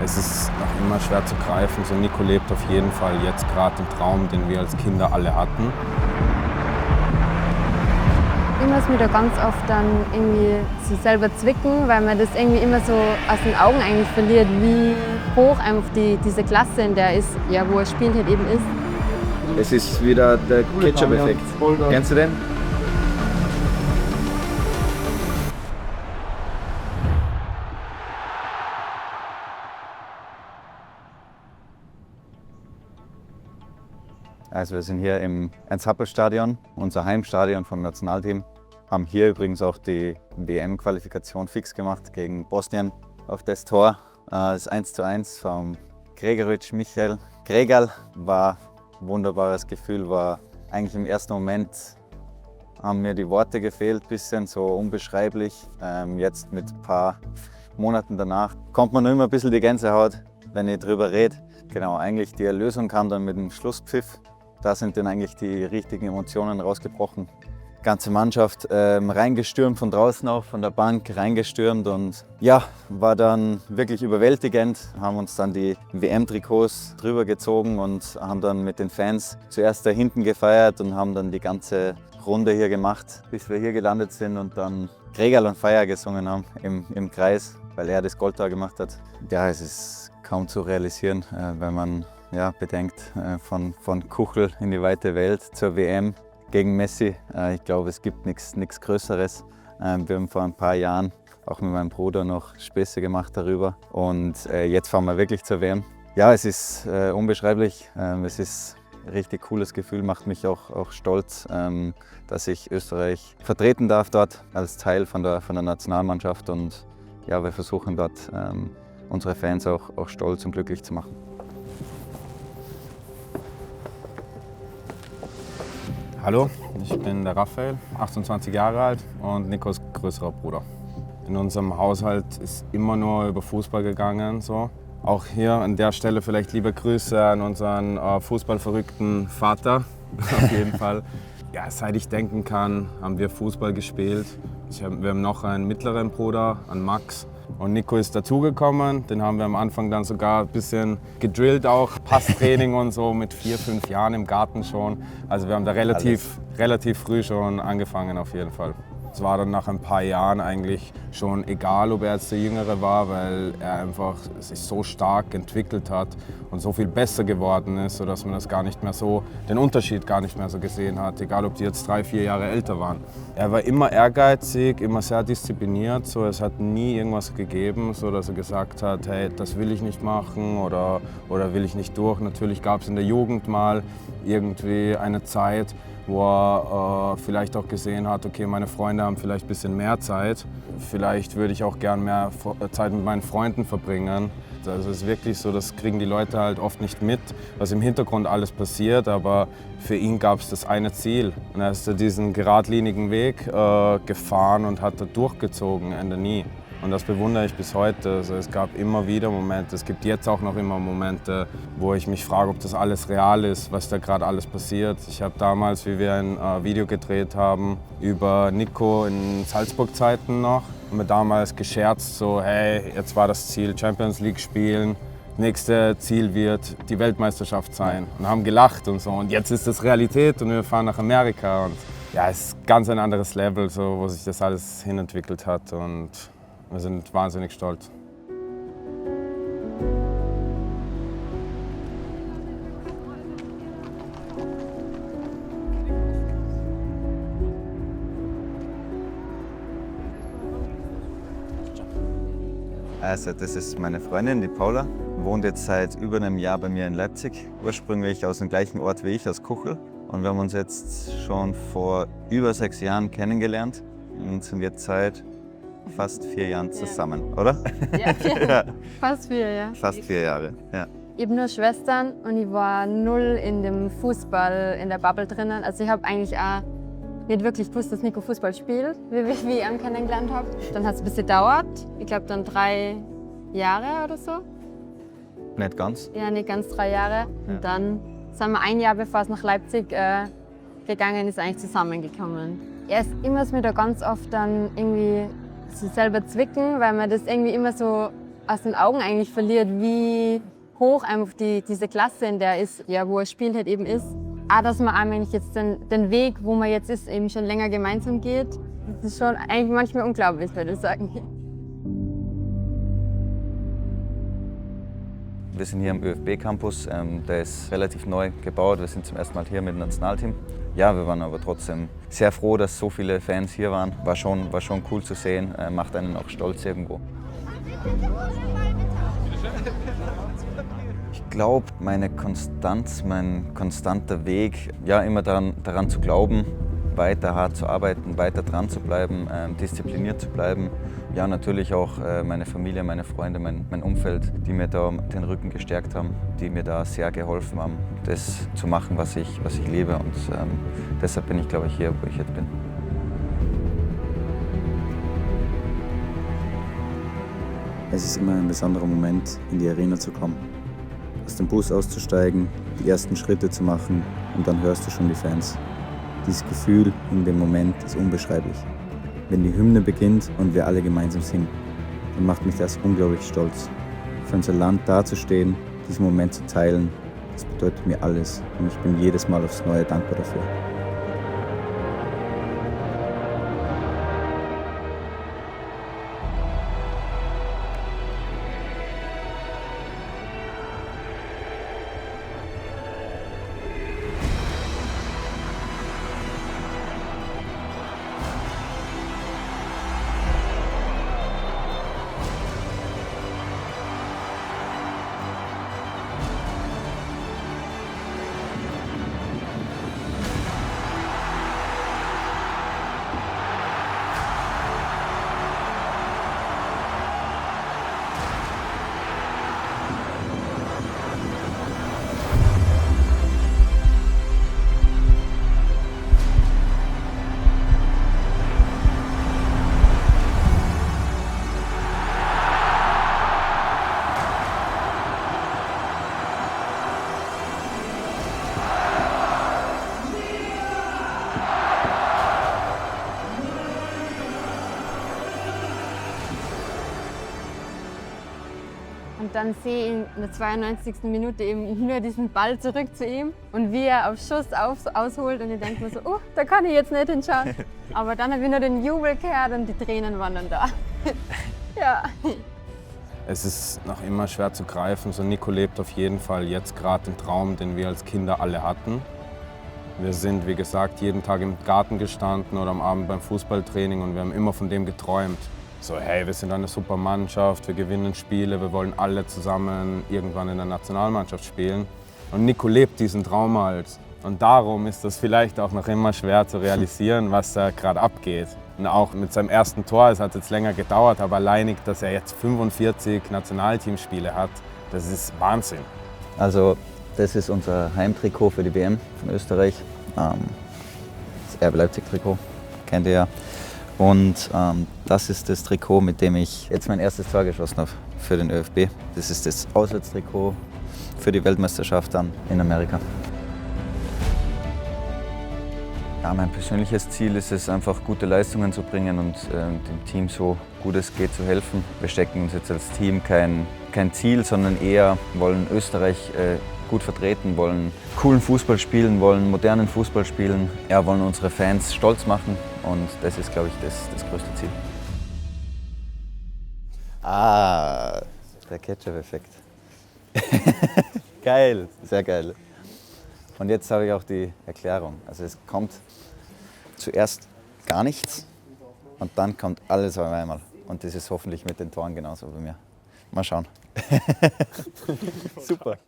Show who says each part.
Speaker 1: Es ist noch immer schwer zu greifen. So Nico lebt auf jeden Fall jetzt gerade den Traum, den wir als Kinder alle hatten.
Speaker 2: Ich muss mich da ganz oft dann irgendwie so selber zwicken, weil man das irgendwie immer so aus den Augen eigentlich verliert, wie hoch einfach diese Klasse, in der ist, ja, wo er spielt, halt eben ist.
Speaker 3: Es ist wieder der Ketchup-Effekt. Kennst du den? Also wir sind hier im Ernst-Happel-Stadion, unser Heimstadion vom Nationalteam. Haben hier übrigens auch die WM-Qualifikation fix gemacht gegen Bosnien auf das Tor. Das 1:1 vom Gregoritsch Michael Gregal war ein wunderbares Gefühl, war eigentlich im ersten Moment haben mir die Worte gefehlt, bisschen so unbeschreiblich. Jetzt mit ein paar Monaten danach kommt man immer ein bisschen die Gänsehaut, wenn ich drüber rede. Genau, eigentlich die Erlösung kam dann mit dem Schlusspfiff. Da sind dann eigentlich die richtigen Emotionen rausgebrochen. Die ganze Mannschaft reingestürmt, von draußen auch, von der Bank reingestürmt und ja, war dann wirklich überwältigend. Haben uns dann die WM-Trikots drüber gezogen und haben dann mit den Fans zuerst da hinten gefeiert und haben dann die ganze Runde hier gemacht, bis wir hier gelandet sind und dann Gregal und Feier gesungen haben im Kreis, weil er das Gold da gemacht hat. Ja, es ist kaum zu realisieren, wenn man bedenkt, von Kuchel in die weite Welt zur WM gegen Messi. Ich glaube, es gibt nichts Größeres. Wir haben vor ein paar Jahren auch mit meinem Bruder noch Späße gemacht darüber und jetzt fahren wir wirklich zur WM. Ja, es ist unbeschreiblich. Es ist ein richtig cooles Gefühl, macht mich auch stolz, dass ich Österreich vertreten darf dort als Teil von der Nationalmannschaft und ja, wir versuchen dort unsere Fans auch stolz und glücklich zu machen.
Speaker 1: Hallo, ich bin der Raphael, 28 Jahre alt und Nikos größerer Bruder. In unserem Haushalt ist immer nur über Fußball gegangen. So. Auch hier an der Stelle vielleicht liebe Grüße an unseren fußballverrückten Vater, auf jeden Fall. Ja, seit ich denken kann, haben wir Fußball gespielt. Wir haben noch einen mittleren Bruder, an Max. Und Nico ist dazugekommen, den haben wir am Anfang dann sogar ein bisschen gedrillt auch, Passtraining und so mit 4, 5 Jahren im Garten schon. Also wir haben da relativ früh schon angefangen auf jeden Fall. Es war dann nach ein paar Jahren eigentlich schon egal, ob er jetzt der Jüngere war, weil er einfach sich so stark entwickelt hat und so viel besser geworden ist, sodass man das gar nicht mehr so, den Unterschied gar nicht mehr so gesehen hat, egal ob die jetzt 3, 4 Jahre älter waren. Er war immer ehrgeizig, immer sehr diszipliniert, so es hat nie irgendwas gegeben, so dass er gesagt hat, hey, das will ich nicht machen oder will ich nicht durch. Natürlich gab es in der Jugend mal irgendwie eine Zeit, wo er vielleicht auch gesehen hat, okay, meine Freunde haben vielleicht ein bisschen mehr Zeit. Vielleicht würde ich auch gern mehr Zeit mit meinen Freunden verbringen. Also es ist wirklich so, das kriegen die Leute halt oft nicht mit, was im Hintergrund alles passiert, aber für ihn gab es das eine Ziel. Und er ist diesen geradlinigen Weg gefahren und hat da durchgezogen, Ende nie. Und das bewundere ich bis heute. Also es gab immer wieder Momente, es gibt jetzt auch noch immer Momente, wo ich mich frage, ob das alles real ist, was da gerade alles passiert. Ich habe damals, wie wir ein Video gedreht haben über Nico in Salzburg-Zeiten noch, haben wir damals gescherzt, so hey, jetzt war das Ziel Champions League spielen, nächste Ziel wird die Weltmeisterschaft sein und haben gelacht und so. Und jetzt ist das Realität und wir fahren nach Amerika und ja, es ist ganz ein anderes Level, so, wo sich das alles hinentwickelt hat und wir sind wahnsinnig stolz.
Speaker 3: Also das ist meine Freundin, die Paula, wohnt jetzt seit über einem Jahr bei mir in Leipzig, ursprünglich aus dem gleichen Ort wie ich, aus Kuchel. Und wir haben uns jetzt schon vor über 6 Jahren kennengelernt und sind jetzt seit fast 4 Jahren zusammen, oder?
Speaker 2: Ja, 4.
Speaker 3: Ja.
Speaker 2: Fast 4, ja.
Speaker 3: Fast 4 Jahre, ja.
Speaker 2: Ich habe nur Schwestern und ich war null in dem Fußball, in der Bubble drinnen. Also ich habe eigentlich auch nicht wirklich gewusst, dass Nico Fußball spielt, wie ich ihn kennengelernt habe. Dann hat es ein bisschen gedauert, ich glaube dann 3 Jahre oder so.
Speaker 3: Nicht ganz?
Speaker 2: Ja, nicht ganz 3 Jahre.
Speaker 3: Ja.
Speaker 2: Und dann sind wir 1 Jahr, bevor es nach Leipzig gegangen ist, eigentlich zusammengekommen. Ich muss mich da ganz oft dann irgendwie so selber zwicken, weil man das irgendwie immer so aus den Augen eigentlich verliert, wie hoch einfach diese Klasse, in der ist, ja, wo er spielt, halt eben ist. Auch, dass man eigentlich jetzt den Weg, wo man jetzt ist, eben schon länger gemeinsam geht, das ist schon eigentlich manchmal unglaublich, würde ich sagen.
Speaker 3: Wir sind hier am ÖFB-Campus, der ist relativ neu gebaut. Wir sind zum ersten Mal hier mit dem Nationalteam. Ja, wir waren aber trotzdem sehr froh, dass so viele Fans hier waren. War schon cool zu sehen, macht einen auch stolz irgendwo. Ich glaube, meine Konstanz, mein konstanter Weg, ja, immer daran zu glauben, weiter hart zu arbeiten, weiter dran zu bleiben, diszipliniert zu bleiben. Ja, natürlich auch meine Familie, meine Freunde, mein Umfeld, die mir da den Rücken gestärkt haben, die mir da sehr geholfen haben, das zu machen, was ich liebe. Und deshalb bin ich, glaube ich, hier, wo ich jetzt bin.
Speaker 4: Es ist immer ein besonderer Moment, in die Arena zu kommen. Aus dem Bus auszusteigen, die ersten Schritte zu machen und dann hörst du schon die Fans. Dieses Gefühl in dem Moment ist unbeschreiblich. Wenn die Hymne beginnt und wir alle gemeinsam singen, dann macht mich das unglaublich stolz. Für unser Land dazustehen, diesen Moment zu teilen, das bedeutet mir alles und ich bin jedes Mal aufs Neue dankbar dafür.
Speaker 2: Und dann sehe ich in der 92. Minute eben nur diesen Ball zurück zu ihm und wie er auf Schuss ausholt und ich denke mir so, oh, da kann ich jetzt nicht hinschauen. Aber dann habe ich nur den Jubel gehört und die Tränen waren dann da. Ja.
Speaker 1: Es ist noch immer schwer zu greifen. So Nico lebt auf jeden Fall jetzt gerade den Traum, den wir als Kinder alle hatten. Wir sind, wie gesagt, jeden Tag im Garten gestanden oder am Abend beim Fußballtraining und wir haben immer von dem geträumt. So, hey, wir sind eine super Mannschaft, wir gewinnen Spiele, wir wollen alle zusammen irgendwann in der Nationalmannschaft spielen. Und Nico lebt diesen Traum halt. Und darum ist das vielleicht auch noch immer schwer zu realisieren, was da gerade abgeht. Und auch mit seinem ersten Tor, es hat jetzt länger gedauert, aber alleinig, dass er jetzt 45 Nationalteamspiele hat, das ist Wahnsinn.
Speaker 3: Also, das ist unser Heimtrikot für die WM von Österreich. Das RB Leipzig-Trikot, kennt ihr ja. Und das ist das Trikot, mit dem ich jetzt mein erstes Tor geschossen habe für den ÖFB. Das ist das Auswärtstrikot für die Weltmeisterschaft dann in Amerika. Ja, mein persönliches Ziel ist es, einfach gute Leistungen zu bringen und dem Team so gut es geht zu helfen. Wir stecken uns jetzt als Team kein Ziel, sondern eher wollen Österreich gut vertreten, wollen coolen Fußball spielen, wollen modernen Fußball spielen, ja, wollen unsere Fans stolz machen und das ist, glaube ich, das größte Ziel. Ah, der Ketchup-Effekt. Geil, sehr geil. Und jetzt habe ich auch die Erklärung. Also es kommt zuerst gar nichts und dann kommt alles auf einmal. Und das ist hoffentlich mit den Toren genauso bei mir. Mal schauen. Super.